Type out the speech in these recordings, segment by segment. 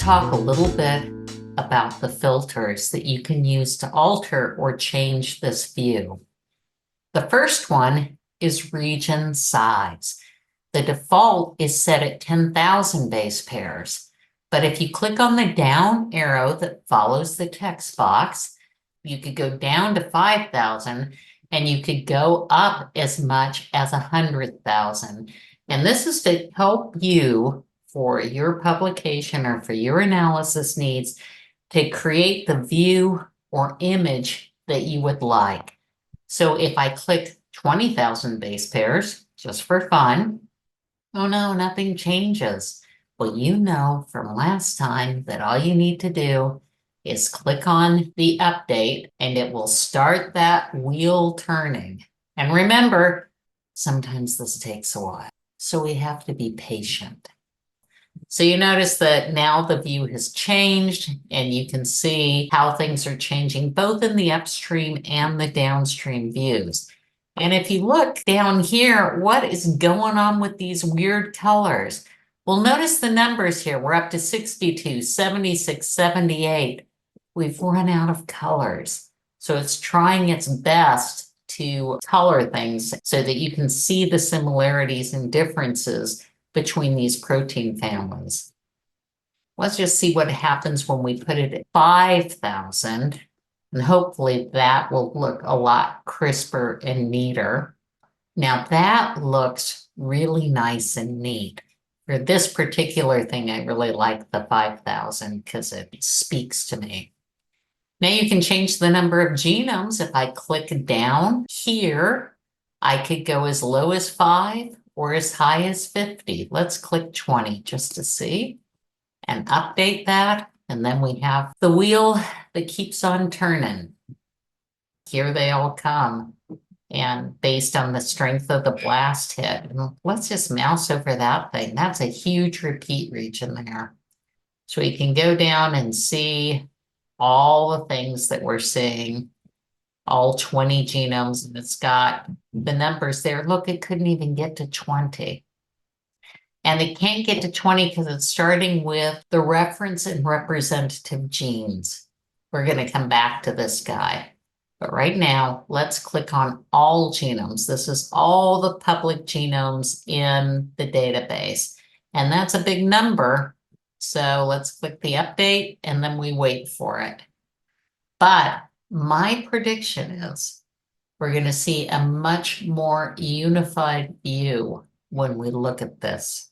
talk a little bit about the filters that you can use to alter or change this view. The first one is region size. The default is set at 10,000 base pairs, but if you click on the down arrow that follows the text box, you could go down to 5,000 and you could go up as much as 100,000. And this is to help you for your publication or for your analysis needs to create the view or image that you would like. So if I click 20,000 base pairs, just for fun, oh no, nothing changes. Well, you know from last time that all you need to do is click on the update and it will start that wheel turning. And remember, sometimes this takes a while, so we have to be patient. So you notice that now the view has changed and you can see how things are changing both in the upstream and the downstream views. And if you look down here, what is going on with these weird colors? Well, notice the numbers here. We're up to 62, 76, 78. We've run out of colors. So it's trying its best to color things so that you can see the similarities and differences between these protein families. Let's just see what happens when we put it at 5,000. And hopefully that will look a lot crisper and neater. Now that looks really nice and neat. For this particular thing, I really like the 5,000 because it speaks to me. Now you can change the number of genomes. If I click down here, I could go as low as 5 or as high as 50. Let's click 20 just to see and update that. And then we have the wheel that keeps on turning. Here they all come. And based on the strength of the blast hit, and let's just mouse over that thing. That's a huge repeat region there. So we can go down and see all the things that we're seeing, all 20 genomes, and it's got the numbers there. Look, it couldn't even get to 20. And it can't get to 20 because it's starting with the reference and representative genes. We're going to come back to this guy. But right now, let's click on all genomes. This is all the public genomes in the database. And that's a big number. So let's click the update and then we wait for it. But my prediction is we're going to see a much more unified view when we look at this.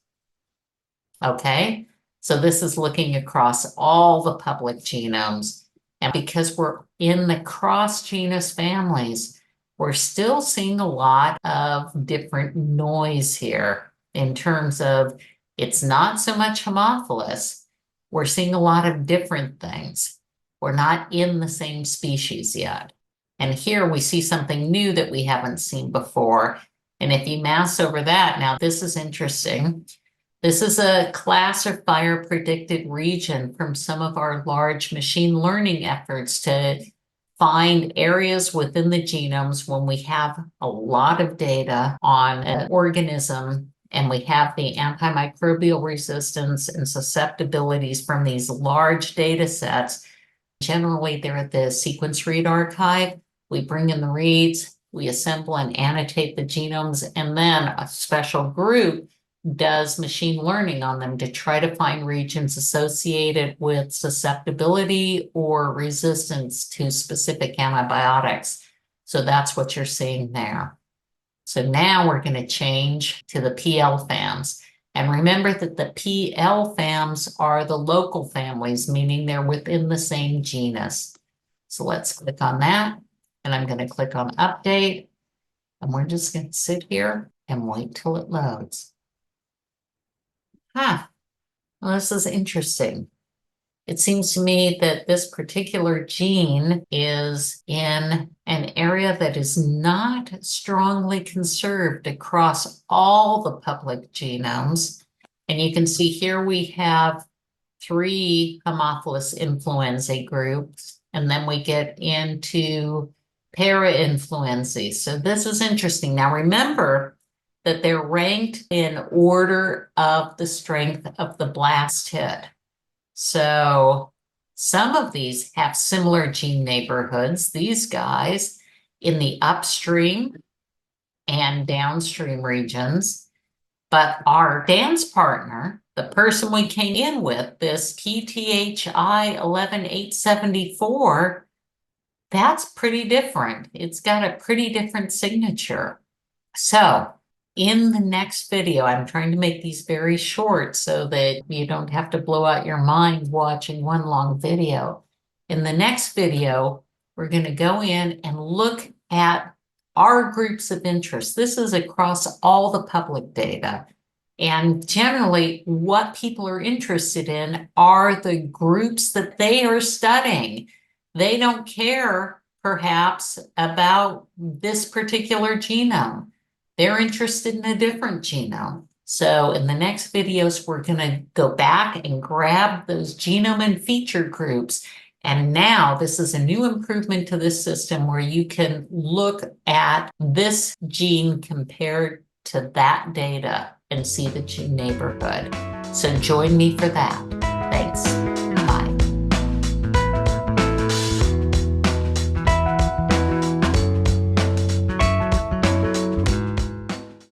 Okay, so this is looking across all the public genomes. And because we're in the cross-genus families, we're still seeing a lot of different noise here in terms of it's not so much homophilous. We're seeing a lot of different things. We're not in the same species yet. And here we see something new that we haven't seen before. And if you mouse over that, now this is interesting. This is a classifier predicted region from some of our large machine learning efforts to find areas within the genomes when we have a lot of data on an organism and we have the antimicrobial resistance and susceptibilities from these large data sets. Generally, they're at the sequence read archive. We bring in the reads, we assemble and annotate the genomes, and then a special group does machine learning on them to try to find regions associated with susceptibility or resistance to specific antibiotics. So that's what you're seeing there. So now we're going to change to the PL FAMs. And remember that the PL FAMs are the local families, meaning they're within the same genus. So let's click on that. And I'm going to click on update. And we're just going to sit here and wait till it loads. Well, this is interesting. It seems to me that this particular gene is in an area that is not strongly conserved across all the public genomes. And you can see here we have 3 Haemophilus influenzae groups, and then we get into parainfluenzae. So this is interesting. Now remember that they're ranked in order of the strength of the blast hit. So some of these have similar gene neighborhoods, these guys in the upstream and downstream regions. But our dance partner, the person we came in with, this PTHI 11874, that's pretty different. It's got a pretty different signature. So in the next video, I'm trying to make these very short so that you don't have to blow out your mind watching one long video. In the next video, we're going to go in and look at our groups of interest. This is across all the public data. And generally, what people are interested in are the groups that they are studying. They don't care, perhaps, about this particular genome. They're interested in a different genome. So in the next videos, we're going to go back and grab those genome and feature groups. And now this is a new improvement to this system where you can look at this gene compared to that data and see the gene neighborhood. So join me for that.